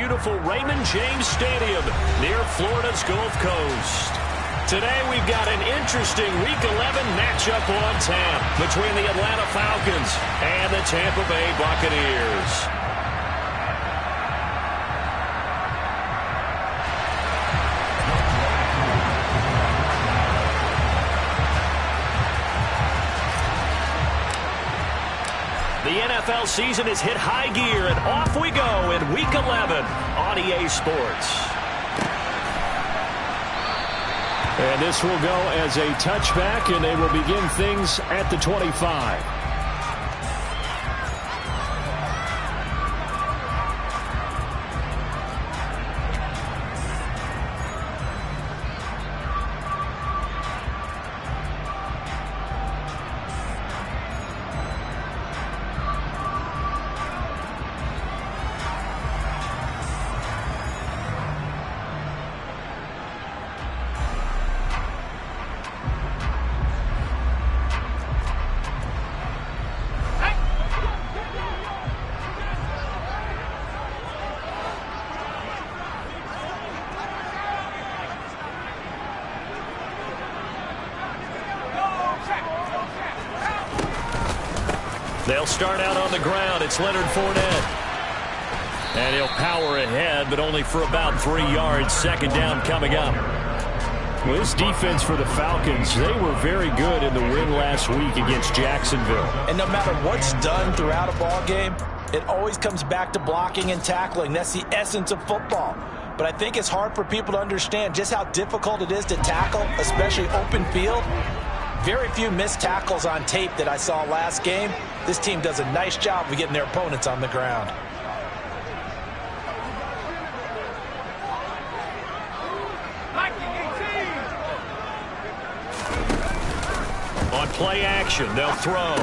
beautiful Raymond James Stadium near Florida's Gulf Coast. Today we've got an interesting Week 11 matchup on tap between the Atlanta Falcons and the Tampa Bay Buccaneers. The NFL season has hit high gear, and off we go in Week 11 on EA Sports. And this will go as a touchback, and they will begin things at the 25. They'll start out on the ground. It's Leonard Fournette. And he'll power ahead, but only for about 3 yards. Second down coming up. Well, this defense for the Falcons, they were very good in the win last week against Jacksonville. And no matter what's done throughout a ball game, it always comes back to blocking and tackling. That's the essence of football. But I think it's hard for people to understand just how difficult it is to tackle, especially open field. Very few missed tackles on tape that I saw last game. This team does a nice job of getting their opponents on the ground. On play action, they'll throw.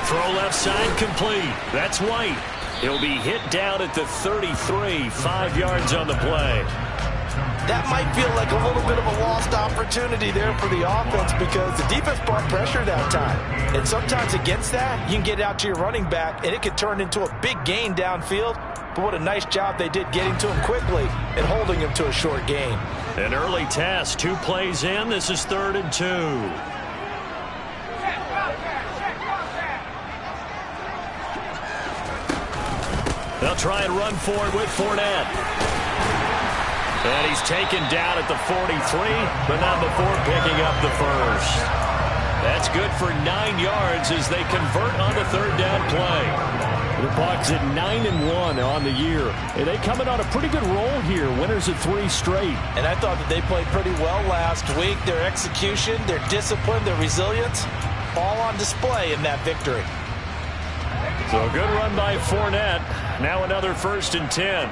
Throw left side complete. That's White. He'll be hit down at the 33, 5 yards on the play. That might feel like a little bit of a lost opportunity there for the offense because the defense brought pressure that time. And sometimes against that, you can get out to your running back, and it could turn into a big gain downfield. But what a nice job they did getting to him quickly and holding him to a short gain. An early test, 2 plays in. This is 3rd and 2. They'll try and run for it with Fournette. And he's taken down at the 43, but not before picking up the first. That's good for 9 yards as they convert on the 3rd down play. The Bucs at 9-1 on the year. And they coming on a pretty good roll here. Winners of 3 straight. And I thought that they played pretty well last week. Their execution, their discipline, their resilience, all on display in that victory. So a good run by Fournette. Now another 1st and 10.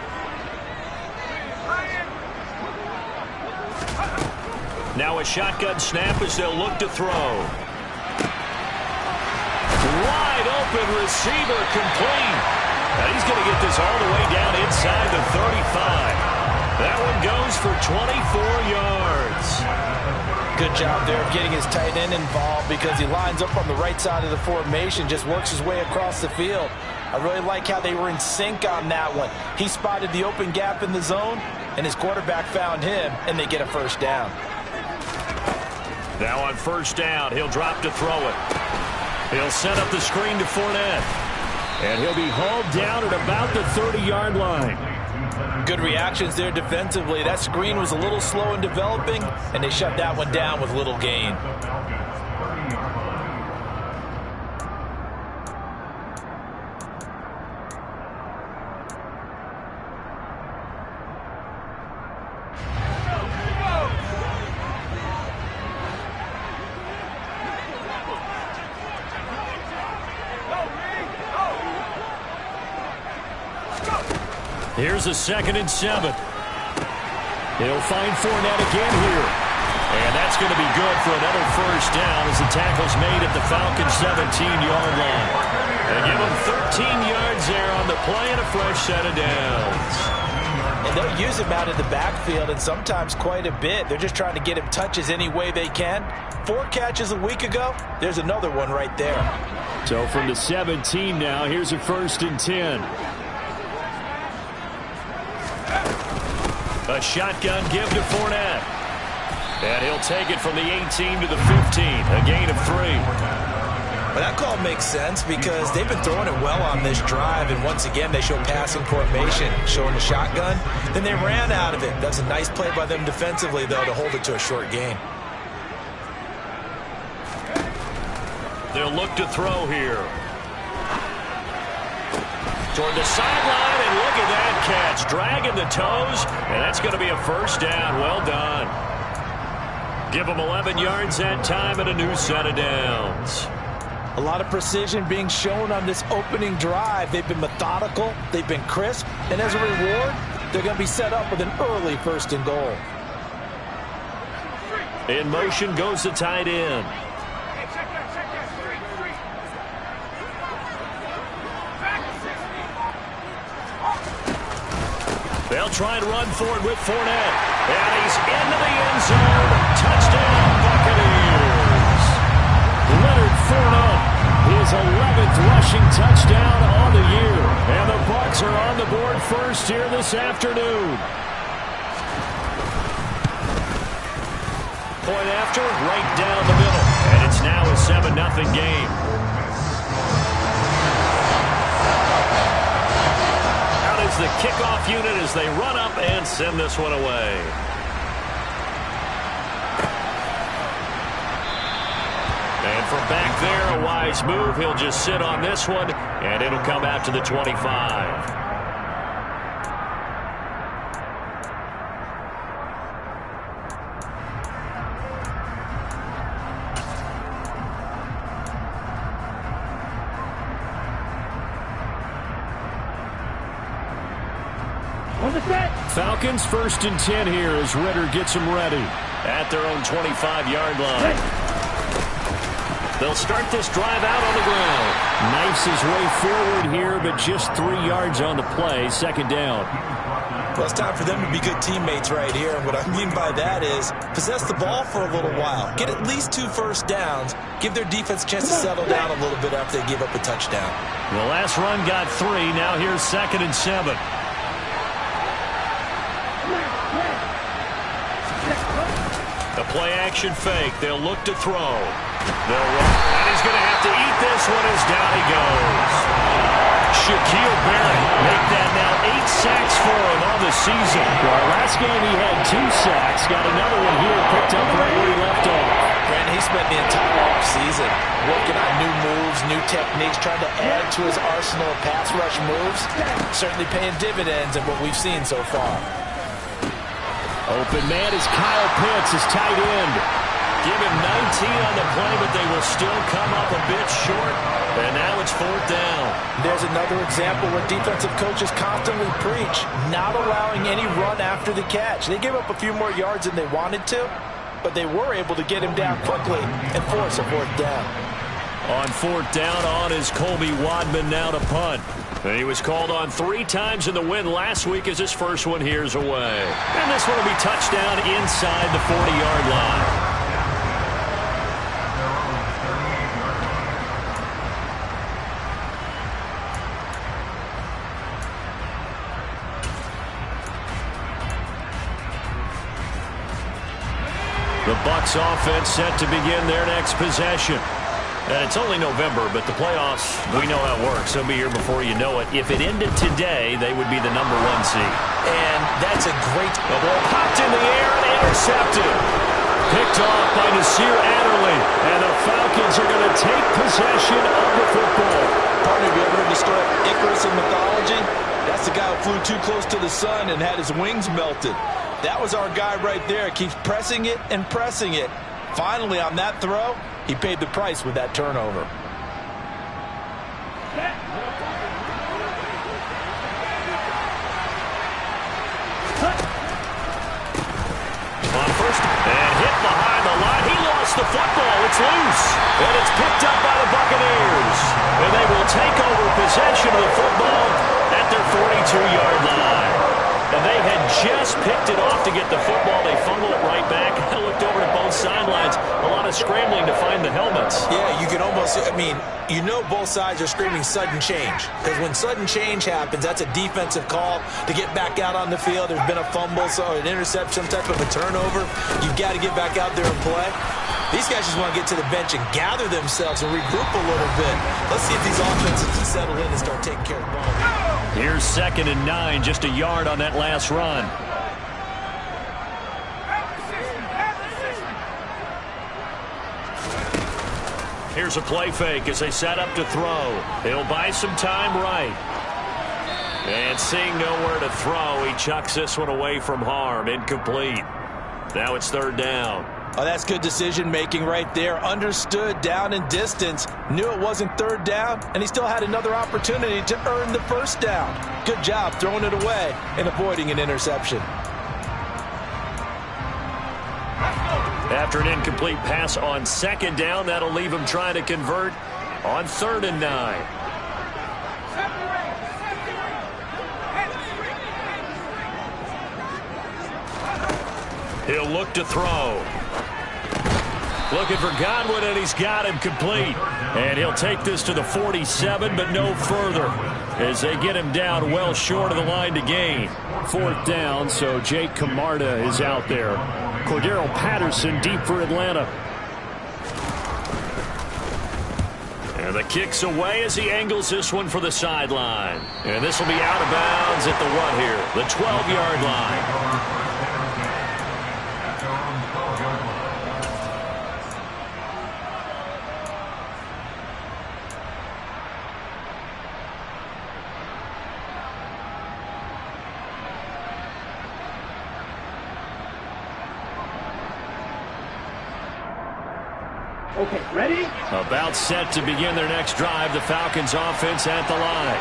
Now a shotgun snap as they'll look to throw. Wide open receiver complete. And he's going to get this all the way down inside the 35. That one goes for 24 yards. Good job there of getting his tight end involved because he lines up on the right side of the formation, just works his way across the field. I really like how they were in sync on that one. He spotted the open gap in the zone, and his quarterback found him, and they get a 1st down. Now on 1st down, he'll drop to throw it. He'll set up the screen to Fournette. And he'll be hauled down at about the 30-yard line. Good reactions there defensively. That screen was a little slow in developing, and they shut that one down with little gain. Here's a 2nd and 7. He'll find Fournette again here. And that's going to be good for another 1st down as the tackle's made at the Falcons' 17-yard line. They give him 13 yards there on the play and a fresh set of downs. And they'll use him out of the backfield and sometimes quite a bit. They're just trying to get him touches any way they can. 4 catches a week ago. There's another one right there. So from the 17 now, here's a 1st and 10. A shotgun give to Fournette. And he'll take it from the 18 to the 15. A gain of 3. Well, that call makes sense because they've been throwing it well on this drive, and once again they show passing formation, showing the shotgun. Then they ran out of it. That's a nice play by them defensively, though, to hold it to a short gain. They'll look to throw here. Toward the sideline, and look at that catch. Dragging the toes, and that's going to be a first down. Well done. Give them 11 yards that time and a new set of downs. A lot of precision being shown on this opening drive. They've been methodical, they've been crisp, and as a reward, they're going to be set up with an early 1st and goal. In motion goes the tight end. They'll try and run for it with Fournette. And he's into the end zone. Touchdown, Buccaneers. Leonard Fournette, his 11th rushing touchdown on the year. And the Bucs are on the board first here this afternoon. Point after, right down the middle. And it's now a 7-0 game. Out is the kickoff unit as they run up and send this one away. And from back there, a wise move. He'll just sit on this one, and it'll come out to the 25. Falcons 1st and 10 here as Ritter gets them ready. At their own 25-yard line. They'll start this drive out on the ground. Knifes his way forward here, but just 3 yards on the play. 2nd down. Well, it's time for them to be good teammates right here. And what I mean by that is possess the ball for a little while. Get at least 2 first downs. Give their defense a chance to settle down a little bit after they give up a touchdown. The last run got 3. Now here's 2nd and 7. The play-action fake. They'll look to throw. They'll run. And he's going to have to eat this one as down he goes. Shaquille Barrett make that now 8 sacks for him on the season. Well, last game he had 2 sacks. Got another one here picked up right where he left off. And he spent the entire offseason working on new moves, new techniques, trying to add to his arsenal of pass rush moves. Certainly paying dividends in what we've seen so far. Open man is Kyle Pitts, his tight end. Give him 19 on the play, but they will still come up a bit short. And now it's 4th down. There's another example where defensive coaches constantly preach, not allowing any run after the catch. They gave up a few more yards than they wanted to, but they were able to get him down quickly and force a 4th down. On 4th down on is Colby Wadman now to punt. And he was called on 3 times in the win last week as his first one here's away. And this one will be touchdown inside the 40-yard line. The Bucs offense set to begin their next possession. And it's only November, but the playoffs, we know how it works. They'll be here before you know it. If it ended today, they would be the #1 seed. And that's a great... The ball popped in the air and intercepted. Picked off by Nasir Adderley. And the Falcons are going to take possession of the football. Partner, have you ever heard the story of Icarus in mythology? That's the guy who flew too close to the sun and had his wings melted. That was our guy right there. Keeps pressing it and pressing it. Finally, on that throw, he paid the price with that turnover. On first, and hit behind the line. He lost the football. It's loose. And it's picked up by the Buccaneers. And they will take over possession of the football at their 42-yard line. And they had just picked it off to get the football. They fumble it right back. I looked over at both sidelines. A lot of was scrambling to find the helmets. Yeah, you can almost, you know both sides are screaming sudden change. Because when sudden change happens, that's a defensive call to get back out on the field. There's been a fumble, so an interception, some type of a turnover. You've got to get back out there and play. These guys just want to get to the bench and gather themselves and regroup a little bit. Let's see if these offenses can settle in and start taking care of the ball. Here's 2nd and 9, just a yard on that last run. Here's a play fake as they set up to throw. He'll buy some time right. And seeing nowhere to throw, he chucks this one away from harm. Incomplete. Now it's 3rd down. Oh, that's good decision-making right there. Understood down and distance. Knew it wasn't 3rd down, and he still had another opportunity to earn the 1st down. Good job throwing it away and avoiding an interception. After an incomplete pass on 2nd down, that'll leave him trying to convert on 3rd and 9. He'll look to throw. Looking for Godwin, and he's got him complete. And he'll take this to the 47, but no further, as they get him down well short of the line to gain. 4th down, so Jake Camarda is out there. Cordero Patterson deep for Atlanta. And the kick's away as he angles this one for the sideline. And this will be out of bounds at the the 12-yard line. Okay, ready? About set to begin their next drive. The Falcons offense at the line.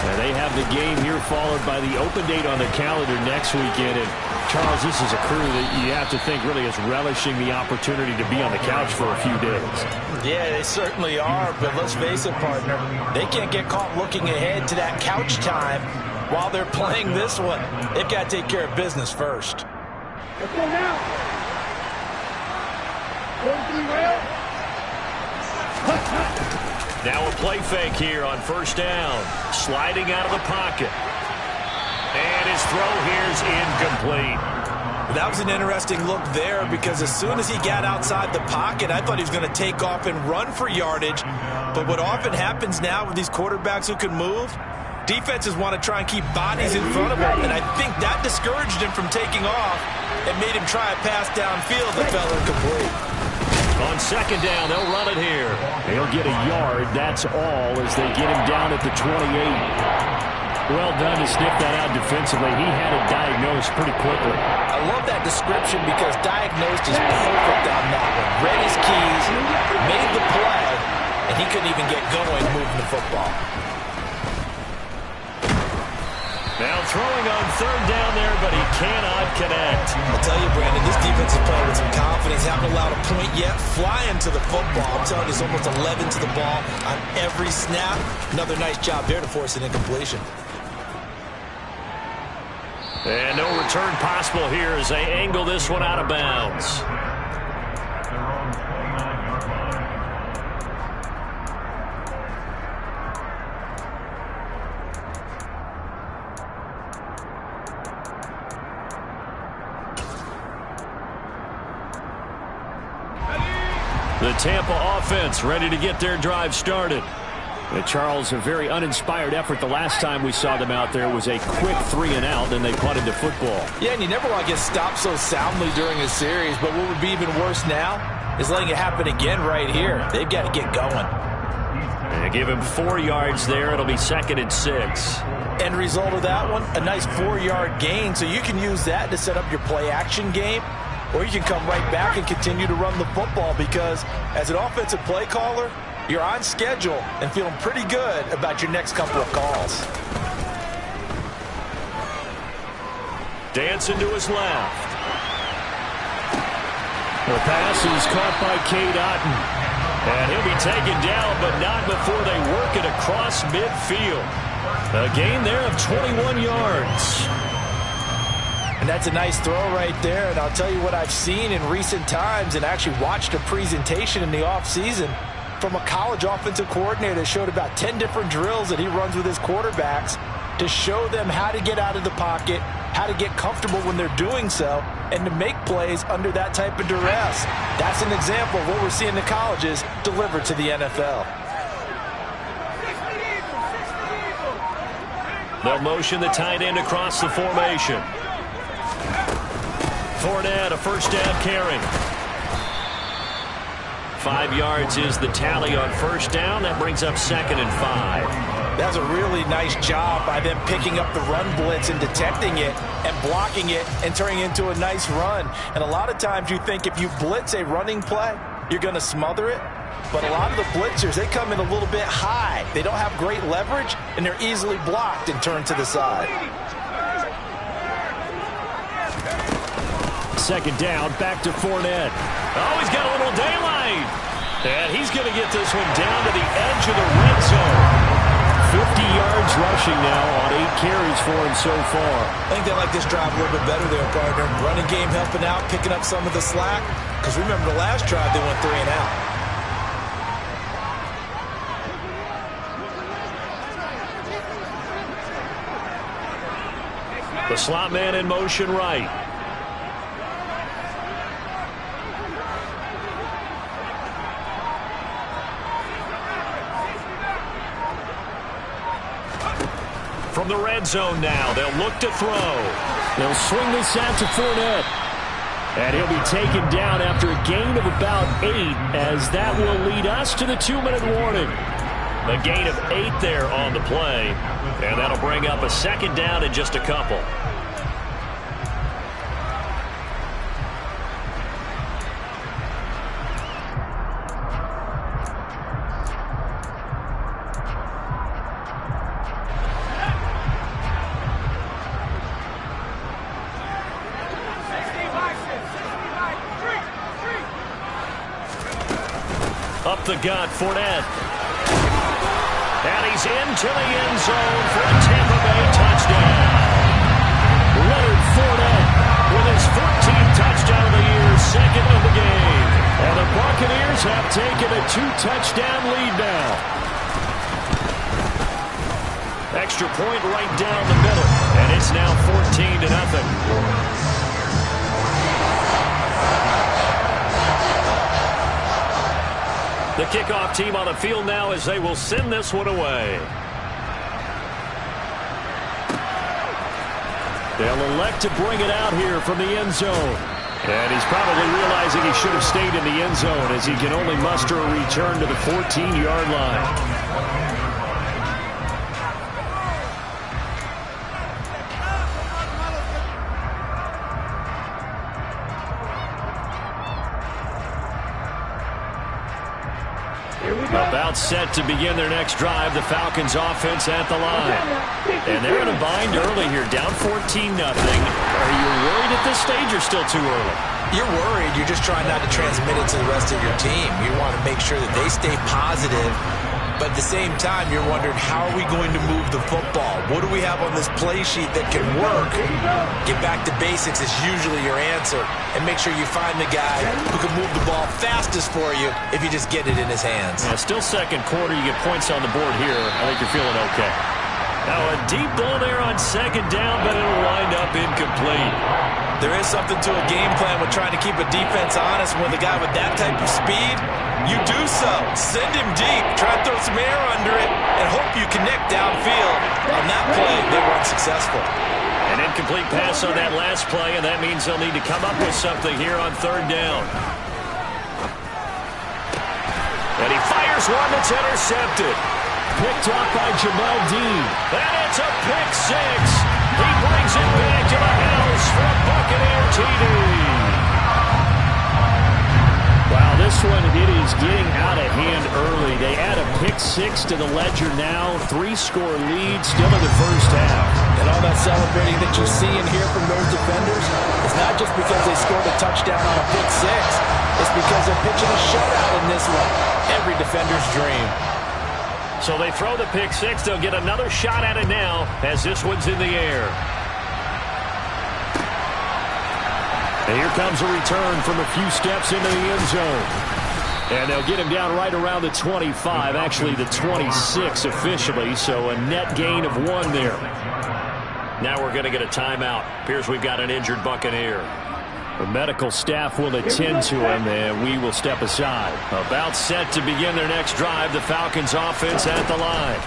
And they have the game here followed by the open date on the calendar next weekend. And Charles, this is a crew that you have to think really is relishing the opportunity to be on the couch for a few days. Yeah, they certainly are, but let's face it, partner. They can't get caught looking ahead to that couch time while they're playing this one. They've got to take care of business first. Let's go now. 43 rail. Now a play fake here on 1st down. Sliding out of the pocket. And his throw here's incomplete. That was an interesting look there because as soon as he got outside the pocket, I thought he was going to take off and run for yardage. But what often happens now with these quarterbacks who can move, defenses want to try and keep bodies in front of him. And I think that discouraged him from taking off and made him try a pass downfield that fell incomplete. On 2nd down, they'll run it here. They'll get a yard, that's all, as they get him down at the 28. Well done to sniff that out defensively. He had it diagnosed pretty quickly. I love that description because diagnosed is perfect on that one. Read his keys, made the play, and he couldn't even get going moving the football. Now throwing on 3rd down there, but he cannot connect. I'll tell you, Brandon, this defense is playing with some confidence. Haven't allowed a point yet. Flying to the football. I'm telling you, it's almost 11 to the ball on every snap. Another nice job there to force an incompletion. And no return possible here as they angle this one out of bounds. The Tampa offense ready to get their drive started. Charles, a very uninspired effort. The last time we saw them out there was a quick 3-and-out, and they punted the football. Yeah, and you never want to get stopped so soundly during a series, but what would be even worse now is letting it happen again right here. They've got to get going. And give him 4 yards there. It'll be 2nd and 6. End result of that one, a nice 4-yard gain, so you can use that to set up your play-action game, or you can come right back and continue to run the football because as an offensive play caller, you're on schedule and feeling pretty good about your next couple of calls. Dancing to his left. The pass is caught by Cade Otton. And he'll be taken down, but not before they work it across midfield. A gain there of 21 yards. And that's a nice throw right there. And I'll tell you what I've seen in recent times and actually watched a presentation in the offseason from a college offensive coordinator that showed about 10 different drills that he runs with his quarterbacks to show them how to get out of the pocket, how to get comfortable when they're doing so, and to make plays under that type of duress. That's an example of what we're seeing the colleges deliver to the NFL. They'll motion the tight end across the formation. Fournette, a first down carry. 5 yards is the tally on first down. That brings up 2nd and 5. That's a really nice job by them picking up the run blitz and detecting it and blocking it and turning it into a nice run. And a lot of times you think if you blitz a running play, you're going to smother it. But a lot of the blitzers, they come in a little bit high. They don't have great leverage, and they're easily blocked and turned to the side. 2nd down, back to Fournette. Oh, he's got a little daylight. And he's going to get this one down to the edge of the red zone. 50 yards rushing now on 8 carries for him so far. I think they like this drive a little bit better there, partner. Running game helping out, picking up some of the slack. Because remember the last drive, they went 3 and out. The slot man in motion right. From the red zone now, they'll look to throw. They'll swing this out to Fournette. And he'll be taken down after a gain of about 8, as that will lead us to the 2-minute warning. A gain of 8 there on the play. And that'll bring up a 2nd down in just a couple. Up the gut, Fournette. And he's into the end zone for a Tampa Bay touchdown. Leonard Fournette with his 14th touchdown of the year, 2nd of the game. And the Buccaneers have taken a 2-touchdown lead now. Extra point right down the middle. And it's now 14-0. The kickoff team on the field now as they will send this one away. They'll elect to bring it out here from the end zone. And he's probably realizing he should have stayed in the end zone as he can only muster a return to the 14-yard line. About set to begin their next drive, the Falcons offense at the line. And they're in a bind early here, down 14-0. Are you worried at this stage or still too early? You're worried. You're just trying not to transmit it to the rest of your team. You want to make sure that they stay positive. But at the same time, you're wondering, how are we going to move the football? What do we have on this play sheet that can work? Get back to basics is usually your answer. And make sure you find the guy who can move the ball fastest for you if you just get it in his hands. Yeah, still 2nd quarter. You get points on the board here. I think you're feeling okay. Now a deep ball there on 2nd down, but it'll wind up incomplete. There is something to a game plan with trying to keep a defense honest. With a guy with that type of speed, you do so. Send him deep. Try to throw some air under it and hope you connect downfield. On that play, they were unsuccessful. An incomplete pass on that last play, and that means they'll need to come up with something here on 3rd down. And he fires one that's intercepted. Picked off by Jamal Dean. And it's a pick 6. He brings it back to the house for a Buccaneer TD. Wow, this one, it is getting out of hand early. They add a pick 6 to the ledger now. 3-score lead still in the first half. And all that celebrating that you're seeing here from those defenders, it's not just because they scored a touchdown on a pick 6. It's because they're pitching a shutout in this one. Every defender's dream. So they throw the pick 6. They'll get another shot at it now as this one's in the air. And here comes a return from a few steps into the end zone. And they'll get him down right around the 25, actually the 26 officially, so a net gain of 1 there. Now we're going to get a timeout. Appears we've got an injured Buccaneer. The medical staff will attend to him, and we will step aside. About set to begin their next drive, the Falcons offense at the line.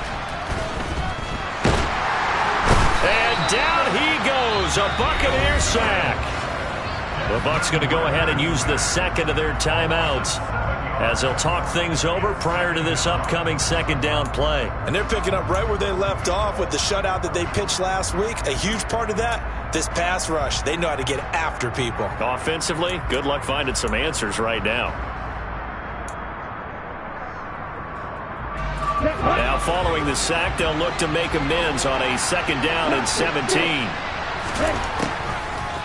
And down he goes, a Buccaneer sack. The Bucs going to go ahead and use the second of their timeouts as they'll talk things over prior to this upcoming second down play. And they're picking up right where they left off with the shutout that they pitched last week. A huge part of that, this pass rush. They know how to get after people. Offensively, good luck finding some answers right now. Now following the sack, they'll look to make amends on a second down and 17.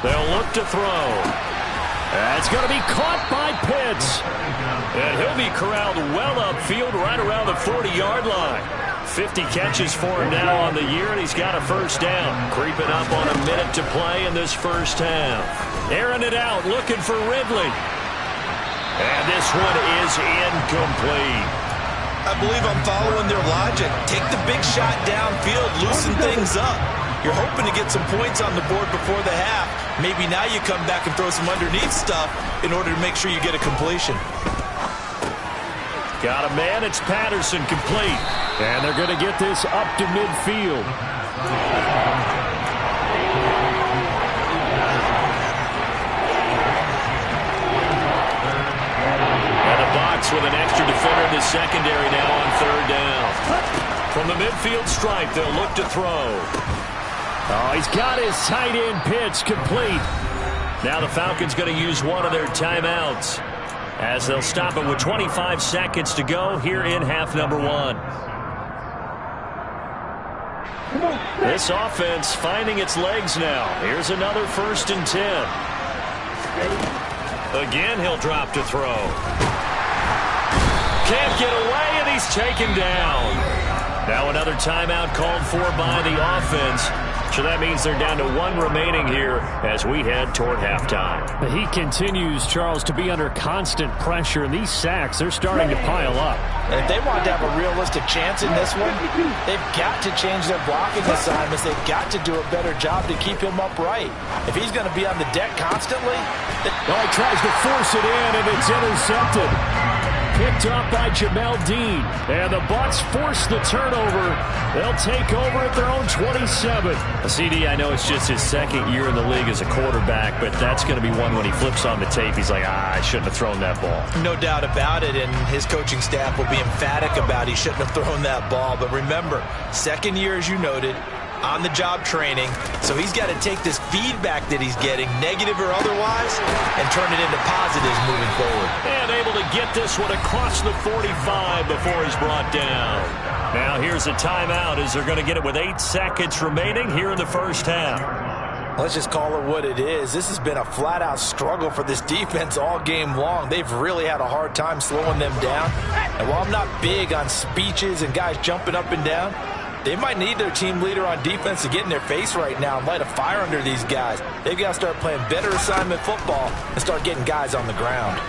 They'll look to throw. That's going to be caught by Pitts. And he'll be corralled well upfield right around the 40-yard line. 50 catches for him now on the year, and he's got a first down. Creeping up on a minute to play in this first half. Airing it out, looking for Ridley. And this one is incomplete. I believe I'm following their logic. Take the big shot downfield, loosen things up. You're hoping to get some points on the board before the half. Maybe now you come back and throw some underneath stuff in order to make sure you get a completion. Got a man, it's Patterson, complete. And they're going to get this up to midfield. And a box with an extra defender in the secondary now on third down. From the midfield stripe, they'll look to throw. Oh, he's got his tight end pitch complete. Now the Falcons going to use one of their timeouts as they'll stop it with 25 seconds to go here in half number 1. This offense finding its legs now. Here's another 1st and 10. Again, he'll drop to throw. Can't get away, and he's taken down. Now another timeout called for by the offense. So that means they're down to 1 remaining here as we head toward halftime. He continues, Charles, to be under constant pressure, and these sacks, they're starting to pile up. And if they want to have a realistic chance in this one, they've got to change their blocking assignments. They've got to do a better job to keep him upright. If he's going to be on the deck constantly... Oh, he tries to force it in, and it's intercepted. Picked up by Jamel Dean. And the Bucs force the turnover. They'll take over at their own 27. CD, I know it's just his second year in the league as a quarterback, but that's going to be one when he flips on the tape. He's like, I shouldn't have thrown that ball. No doubt about it, and his coaching staff will be emphatic about he shouldn't have thrown that ball. But remember, second year, as you noted, on-the-job training, so he's got to take this feedback that he's getting, negative or otherwise, and turn it into positives moving forward. And able to get this one across the 45 before he's brought down. Now here's a timeout as they're going to get it with 8 seconds remaining here in the first half. Let's just call it what it is. This has been a flat-out struggle for this defense all game long. They've really had a hard time slowing them down. And while I'm not big on speeches and guys jumping up and down, they might need their team leader on defense to get in their face right now and light a fire under these guys. They've got to start playing better assignment football and start getting guys on the ground.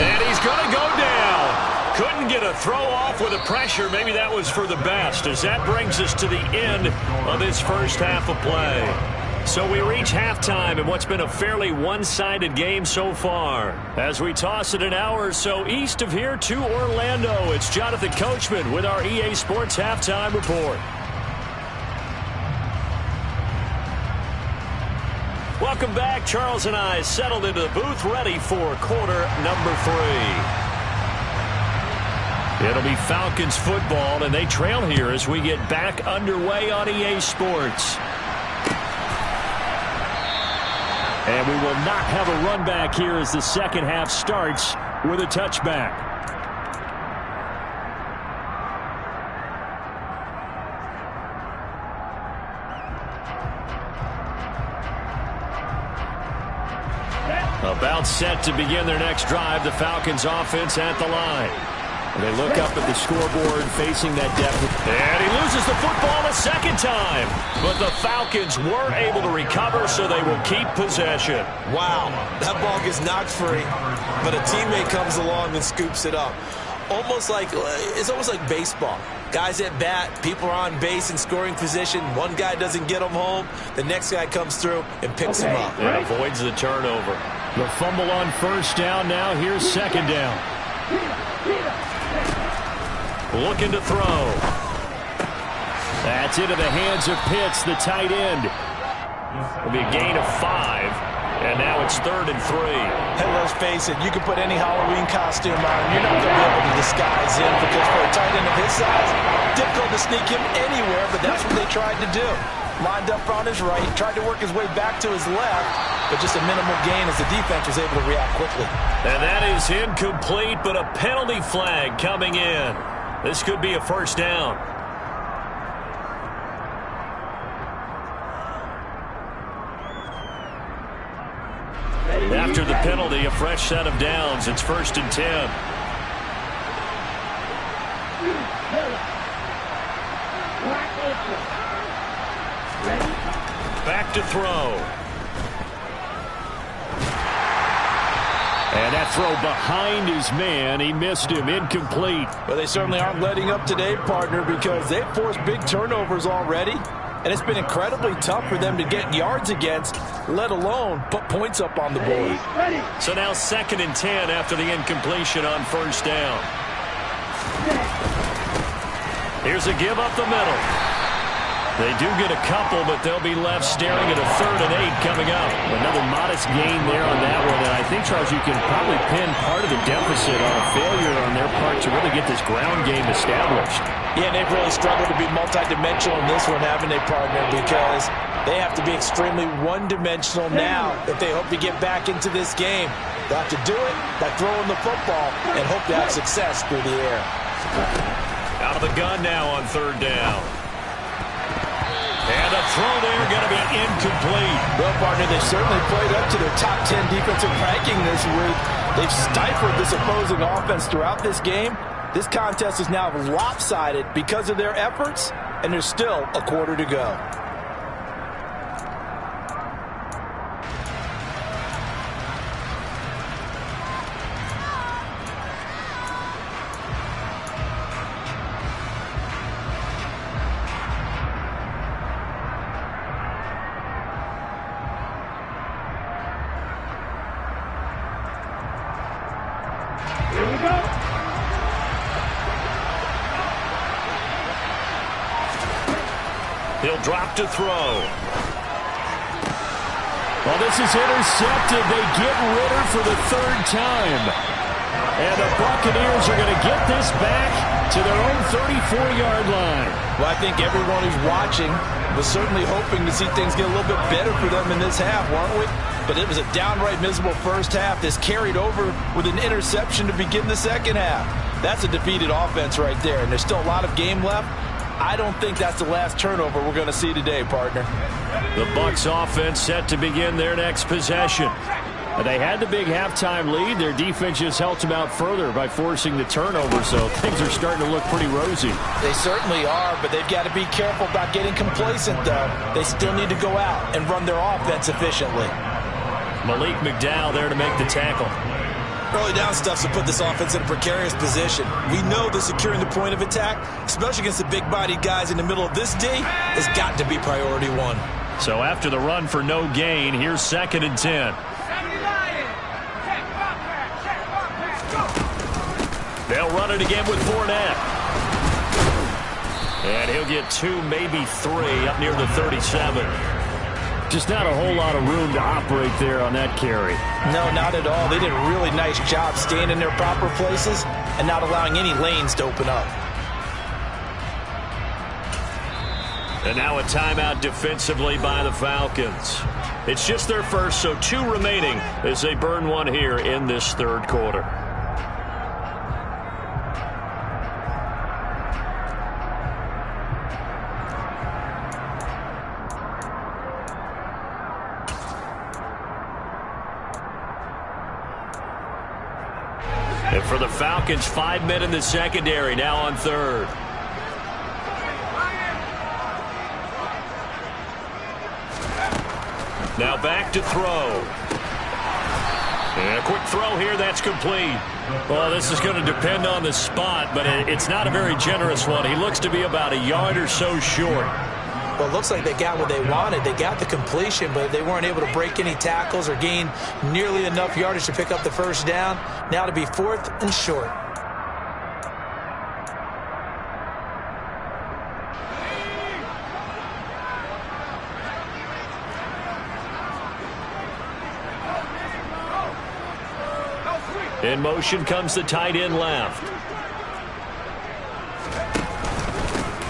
And he's going to go down. Couldn't get a throw off with the pressure. Maybe that was for the best, as that brings us to the end of this first half of play. So we reach halftime in what's been a fairly one-sided game so far. As we toss it an hour or so east of here to Orlando, it's Jonathan Coachman with our EA Sports Halftime Report. Welcome back. Charles and I settled into the booth, ready for quarter number 3. It'll be Falcons football, and they trail here as we get back underway on EA Sports. And we will not have a run back here as the second half starts with a touchback. About set to begin their next drive, the Falcons offense at the line. And they look up at the scoreboard facing that depth of And he loses the football a second time. But the Falcons were able to recover, so they will keep possession. Wow, that ball gets knocked free, but a teammate comes along and scoops it up. It's almost like baseball. Guys at bat, people are on base in scoring position. One guy doesn't get them home. The next guy comes through and picks him up. And avoids the turnover. The fumble on first down now. Here's second down. Looking to throw. That's into the hands of Pitts, the tight end. It'll be a gain of 5. And now it's 3rd and 3. Hey, let's face it, you can put any Halloween costume on, you're not going to be able to disguise him, because for a tight end of his size, difficult to sneak him anywhere, but that's what they tried to do. Lined up on his right, tried to work his way back to his left, but just a minimal gain as the defense was able to react quickly. And that is incomplete, but a penalty flag coming in. This could be a first down. After the penalty, a fresh set of downs. It's 1st and 10. Back to throw. And that throw behind his man. He missed him. Incomplete. Well, they certainly aren't letting up today, partner, because they've forced big turnovers already. And it's been incredibly tough for them to get yards against, let alone put points up on the board. So now 2nd and 10 after the incompletion on first down. Here's a give up the middle. They do get a couple, but they'll be left staring at a 3rd and 8 coming up. Another modest gain there on that one. And I think, Charles, you can probably pin part of the deficit on a failure on their part to really get this ground game established. Yeah, and they've really struggled to be multidimensional in this one, haven't they, partner? Because they have to be extremely one-dimensional now if they hope to get back into this game. They'll have to do it by throwing the football and hope to have success through the air. Out of the gun now on 3rd down. And a throw there going to be incomplete. Well, partner, they certainly played up to their top 10 defensive ranking this week. They've stifled this opposing offense throughout this game. This contest is now lopsided because of their efforts, and there's still a quarter to go. Here we go. He'll drop to throw. Well, this is intercepted. They get Ritter for the 3rd time. And the Buccaneers are going to get this back to their own 34-yard line. Well, I think everyone who's watching was certainly hoping to see things get a little bit better for them in this half, weren't we? But it was a downright miserable first half. This carried over with an interception to begin the second half. That's a defeated offense right there, and there's still a lot of game left. I don't think that's the last turnover we're going to see today, partner. The Bucs offense set to begin their next possession. They had the big halftime lead. Their defense just helped them out further by forcing the turnover, so things are starting to look pretty rosy. They certainly are, but they've got to be careful about getting complacent, though. They still need to go out and run their offense efficiently. Malik McDowell there to make the tackle. Early down stuffs to put this offense in a precarious position. We know that securing the point of attack, especially against the big-bodied guys in the middle of this D, has got to be priority one. So after the run for no gain, here's 2nd and 10. They'll run it again with Fournette. And he'll get 2, maybe 3, up near the 37. Just not a whole lot of room to operate there on that carry. No, not at all. They did a really nice job staying in their proper places and not allowing any lanes to open up. And now a timeout defensively by the Falcons. It's just their first, so 2 remaining as they burn one here in this 3rd quarter. And for the Falcons, 5 men in the secondary now on 3rd. Now back to throw. And a quick throw here, that's complete. Well, this is going to depend on the spot, but it's not a very generous one. He looks to be about a yard or so short. Well, it looks like they got what they wanted. They got the completion, but they weren't able to break any tackles or gain nearly enough yardage to pick up the first down. Now to be 4th and short. In motion comes the tight end left.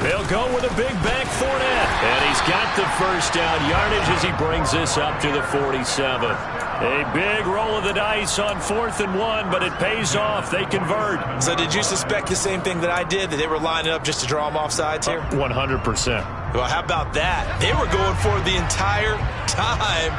They'll go with a big back Fournette. And he's got the first down yardage as he brings this up to the 47. A big roll of the dice on 4th and 1, but it pays off. They convert. So did you suspect the same thing that I did, that they were lining up just to draw them off sides here? 100%. Well, how about that? They were going for it the entire time.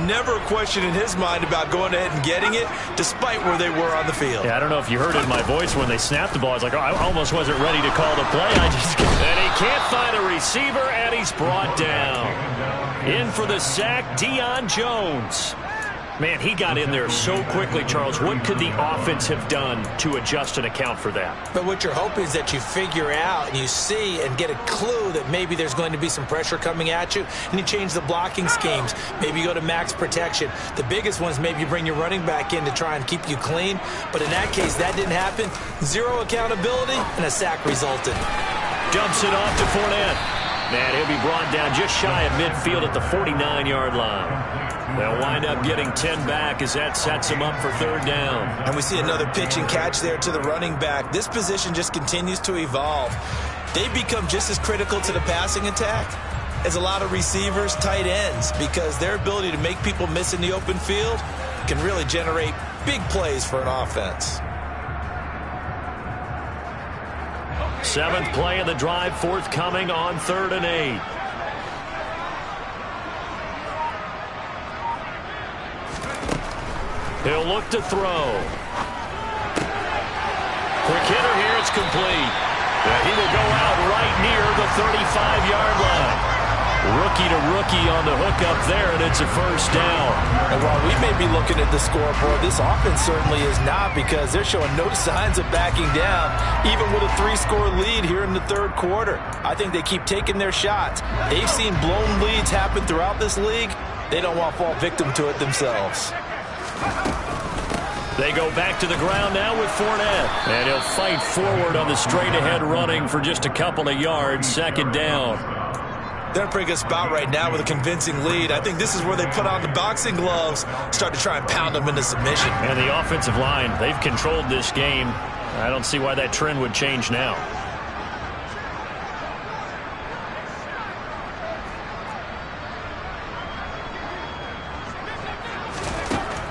Never a question in his mind about going ahead and getting it, despite where they were on the field. Yeah, I don't know if you heard it in my voice when they snapped the ball. I was like, oh, I almost wasn't ready to call the play. And he can't find a receiver, and he's brought down. In for the sack, Deion Jones. Man, he got in there so quickly, Charles. What could the offense have done to adjust and account for that? But what you're hoping is that you figure out and you see and get a clue that maybe there's going to be some pressure coming at you, and you change the blocking schemes. Maybe you go to max protection. The biggest one is maybe you bring your running back in to try and keep you clean. But in that case, that didn't happen. Zero accountability, and a sack resulted. Dumps it off to Fournette. And he'll be brought down just shy of midfield at the 49-yard line. They'll wind up getting 10 back as that sets him up for 3rd down. And we see another pitch and catch there to the running back. This position just continues to evolve. They become just as critical to the passing attack as a lot of receivers, tight ends, because their ability to make people miss in the open field can really generate big plays for an offense. 7th play of the drive, forthcoming on 3rd and 8. He'll look to throw. Quick hitter here, it's complete. And he will go out right near the 35-yard line. Rookie to rookie on the hook up there, and it's a first down. And while we may be looking at the scoreboard, this offense certainly is not, because they're showing no signs of backing down, even with a 3-score lead here in the 3rd quarter. I think they keep taking their shots. They've seen blown leads happen throughout this league. They don't want to fall victim to it themselves. They go back to the ground now with Fournette. And he'll fight forward on the straight-ahead running for just a couple of yards. 2nd down. They're in a pretty good spot right now with a convincing lead. I think this is where they put on the boxing gloves, start to try and pound them into submission. And the offensive line, they've controlled this game. I don't see why that trend would change now.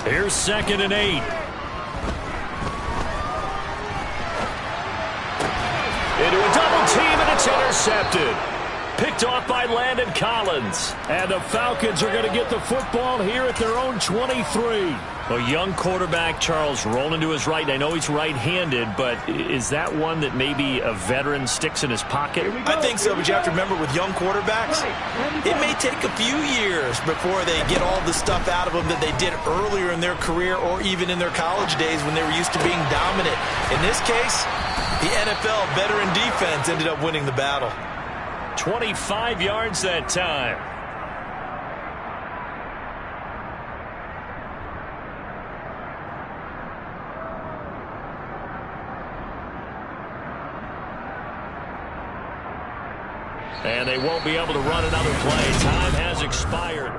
Here's 2nd and 8. Into a double team, and it's intercepted. Picked off by Landon Collins. And the Falcons are going to get the football here at their own 23. A young quarterback, Charles, rolling to his right. I know he's right-handed, but is that one that maybe a veteran sticks in his pocket? I think so, but you have to remember with young quarterbacks, it may take a few years before they get all the stuff out of them that they did earlier in their career or even in their college days when they were used to being dominant. In this case, the NFL veteran defense ended up winning the battle. 25 yards that time. And they won't be able to run another play. Time has expired.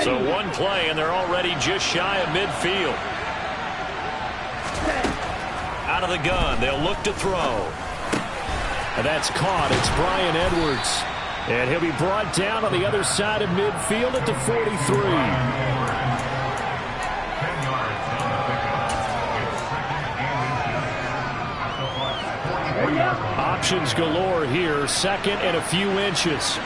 So one play, and they're already just shy of midfield. Out of the gun, they'll look to throw. And that's caught. It's Bryan Edwards. And he'll be brought down on the other side of midfield at the 43. Options galore here. 2nd and a few inches.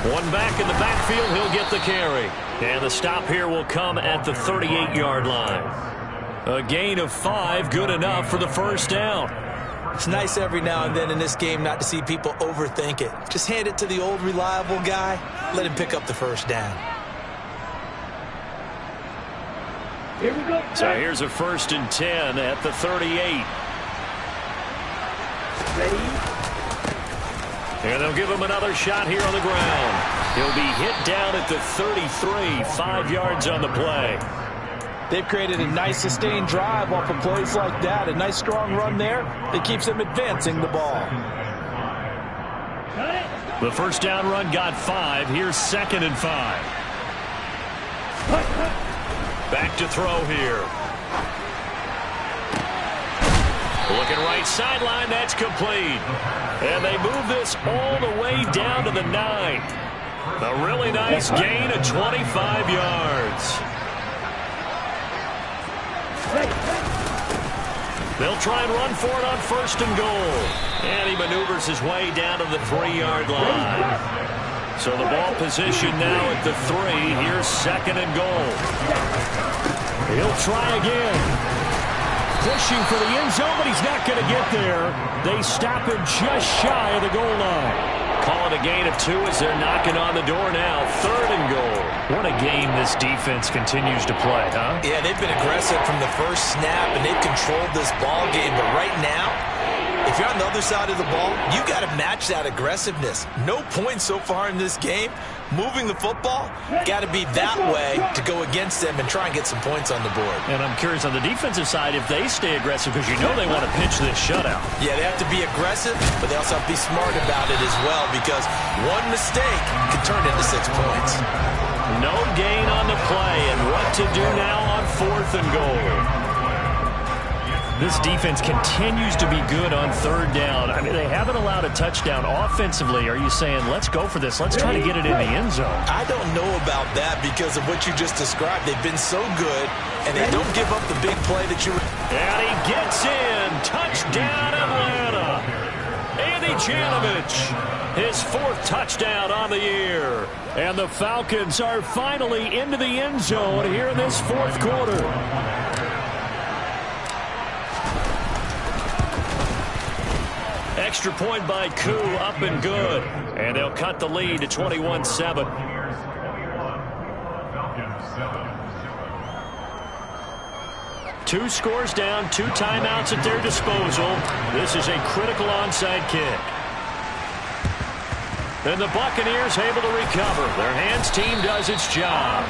One back in the backfield, he'll get the carry. And the stop here will come at the 38-yard line. A gain of 5, good enough for the first down. It's nice every now and then in this game not to see people overthink it. Just hand it to the old reliable guy. Let him pick up the first down. Here we go. So here's a 1st and 10 at the 38. And they'll give him another shot here on the ground. He'll be hit down at the 33, 5 yards on the play. They've created a nice sustained drive off of plays like that. A nice strong run there that keeps them advancing the ball. The first down run got 5. Here's 2nd and 5. Back to throw here. Looking right sideline, that's complete. And they move this all the way down to the 9. A really nice gain of 25 yards. They'll try and run for it on 1st and goal. And he maneuvers his way down to the 3-yard line. So the ball position now at the 3. Here's 2nd and goal. He'll try again. Pushing for the end zone, but he's not going to get there. They stop him just shy of the goal line. Call it a gain of 2 as they're knocking on the door now. 3rd and goal. What a game this defense continues to play, huh? Yeah, they've been aggressive from the first snap, and they've controlled this ball game. But right now, if you're on the other side of the ball, you got to match that aggressiveness. No points so far in this game. Moving the football, got to be that way to go against them and try and get some points on the board. And I'm curious on the defensive side if they stay aggressive, because you know they want to pitch this shutout. Yeah, they have to be aggressive, but they also have to be smart about it as well, because one mistake can turn into 6 points. No gain on the play, and what to do now on 4th and goal. This defense continues to be good on 3rd down. I mean, they haven't allowed a touchdown offensively. Are you saying, let's go for this, let's try to get it in the end zone? I don't know about that because of what you just described. They've been so good, and they don't give up the big play that you... And he gets in. Touchdown, Atlanta. Andy Janovich, his 4th touchdown on the year. And the Falcons are finally into the end zone here in this 4th quarter. Extra point by Koo, up and good. And they'll cut the lead to 21-7. Two scores down, 2 timeouts at their disposal. This is a critical onside kick. And the Buccaneers able to recover. Their hands team does its job.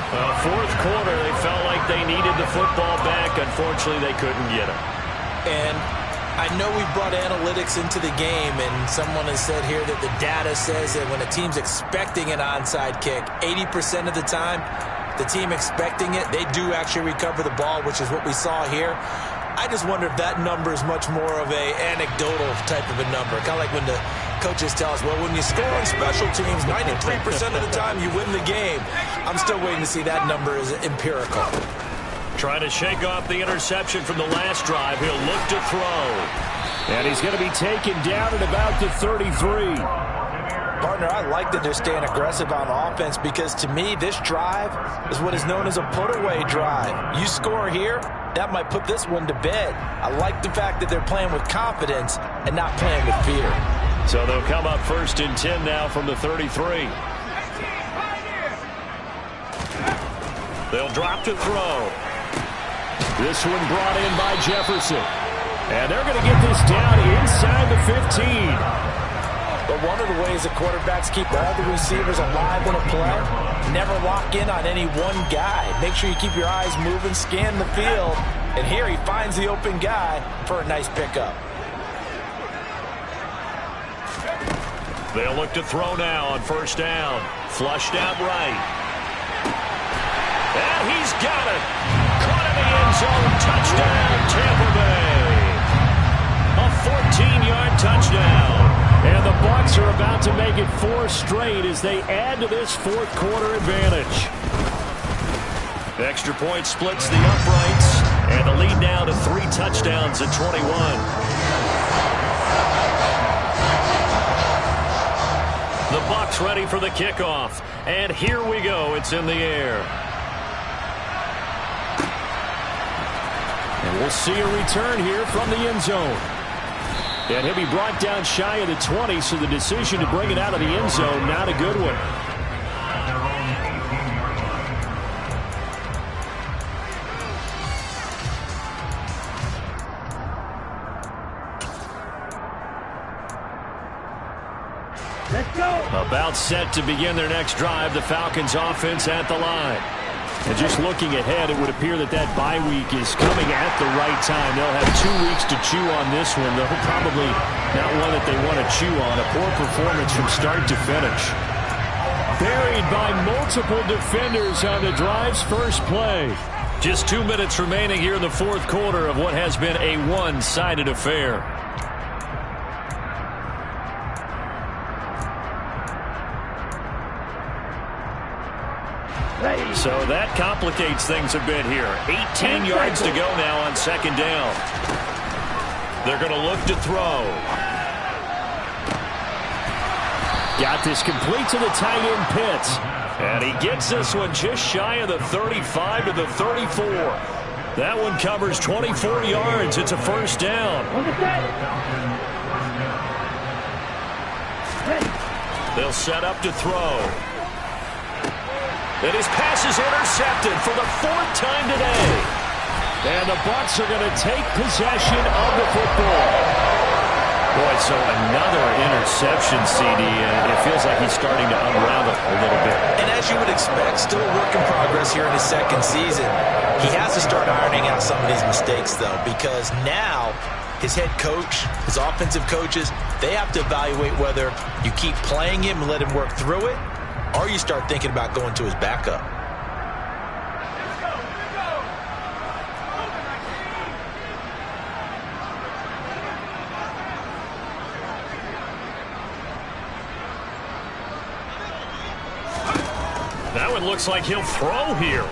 4th quarter, they felt like they needed the football back. Unfortunately, they couldn't get it. And I know we brought analytics into the game, and someone has said here that the data says that when a team's expecting an onside kick, 80% of the time, the team expecting it, they do actually recover the ball, which is what we saw here. I just wonder if that number is much more of a anecdotal type of a number. Kind of like when the coaches tell us, well, when you score on special teams, 93% of the time you win the game. I'm still waiting to see that number is empirical. Trying to shake off the interception from the last drive. He'll look to throw. And he's going to be taken down at about the 33. Partner, I like that they're staying aggressive on offense because to me, this drive is what is known as a put-away drive. You score here, that might put this one to bed. I like the fact that they're playing with confidence and not playing with fear. So they'll come up 1st and 10 now from the 33. They'll drop to throw. This one brought in by Jefferson. And they're going to get this down inside the 15. But one of the ways the quarterbacks keep all the receivers alive in a play, never lock in on any one guy. Make sure you keep your eyes moving, scan the field. And here he finds the open guy for a nice pickup. They'll look to throw now on 1st down. Flushed out right. And he's got it. Caught in the end zone. Touchdown, Tampa Bay. A 14-yard touchdown. And the Bucs are about to make it 4 straight as they add to this 4th quarter advantage. Extra point splits the uprights. And the lead now to 3 touchdowns at 21. The Bucs gets ready for the kickoff. And here we go. It's in the air. And we'll see a return here from the end zone. And he'll be brought down shy of the 20, so the decision to bring it out of the end zone, not a good one. Let's go. About set to begin their next drive, the Falcons offense at the line. And just looking ahead, it would appear that bye week is coming at the right time. They'll have 2 weeks to chew on this one, though probably not one that they want to chew on. A poor performance from start to finish. Buried by multiple defenders on the drive's first play. Just 2 minutes remaining here in the fourth quarter of what has been a one-sided affair. So that complicates things a bit here. 18 yards to go now on second down. They're going to look to throw. Got this complete to the tight end Pitts. And he gets this one just shy of the 35 to the 34. That one covers 24 yards. It's a first down. They'll set up to throw. And his pass is intercepted for the 4th time today. And the Bucs are going to take possession of the football. Boy, so another interception, CD, and it feels like he's starting to unravel a little bit. And as you would expect, still a work in progress here in his second season. He has to start ironing out some of these mistakes, though, because now his head coach, his offensive coaches, they have to evaluate whether you keep playing him and let him work through it, or you start thinking about going to his backup. That one looks like he'll throw here.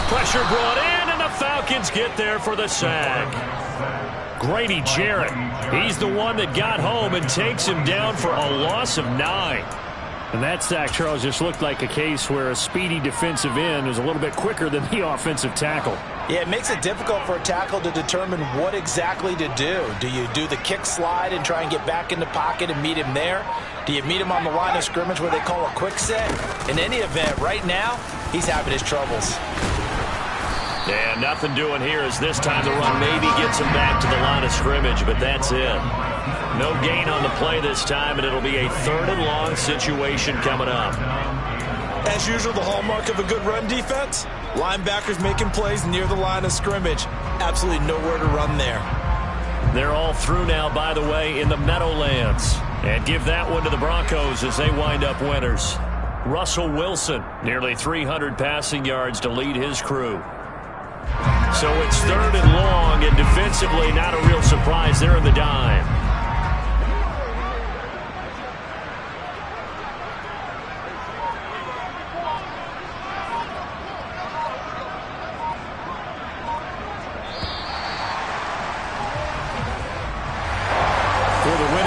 Pressure brought in, and the Falcons get there for the sack. Grady Jarrett, he's the one that got home and takes him down for a loss of 9. And that sack, Charles, just looked like a case where a speedy defensive end is a little bit quicker than the offensive tackle. Yeah, it makes it difficult for a tackle to determine what exactly to do. Do you do the kick slide and try and get back in the pocket and meet him there? Do you meet him on the line of scrimmage where they call a quick set? In any event, right now, he's having his troubles. Yeah, nothing doing here as this time the run maybe gets him back to the line of scrimmage, but that's it. No gain on the play this time, and it'll be a 3rd and long situation coming up. As usual, the hallmark of a good run defense, linebackers making plays near the line of scrimmage. Absolutely nowhere to run there. They're all through now, by the way, in the Meadowlands. And give that one to the Broncos as they wind up winners. Russell Wilson, nearly 300 passing yards to lead his crew. So it's 3rd and long, and defensively not a real surprise. They're in the dime.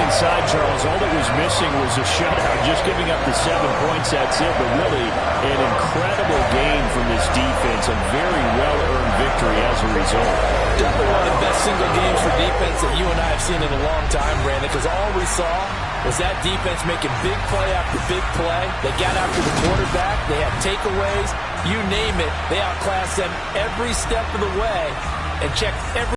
Side, Charles, all that was missing was a shutout. Just giving up the 7 points, that's it. But really an incredible game from this defense. A very well-earned victory as a result. Definitely one of the best single games for defense that you and I have seen in a long time, Brandon, because all we saw was that defense making big play after big play. They got after the quarterback. They had takeaways. You name it. They outclassed them every step of the way and checked every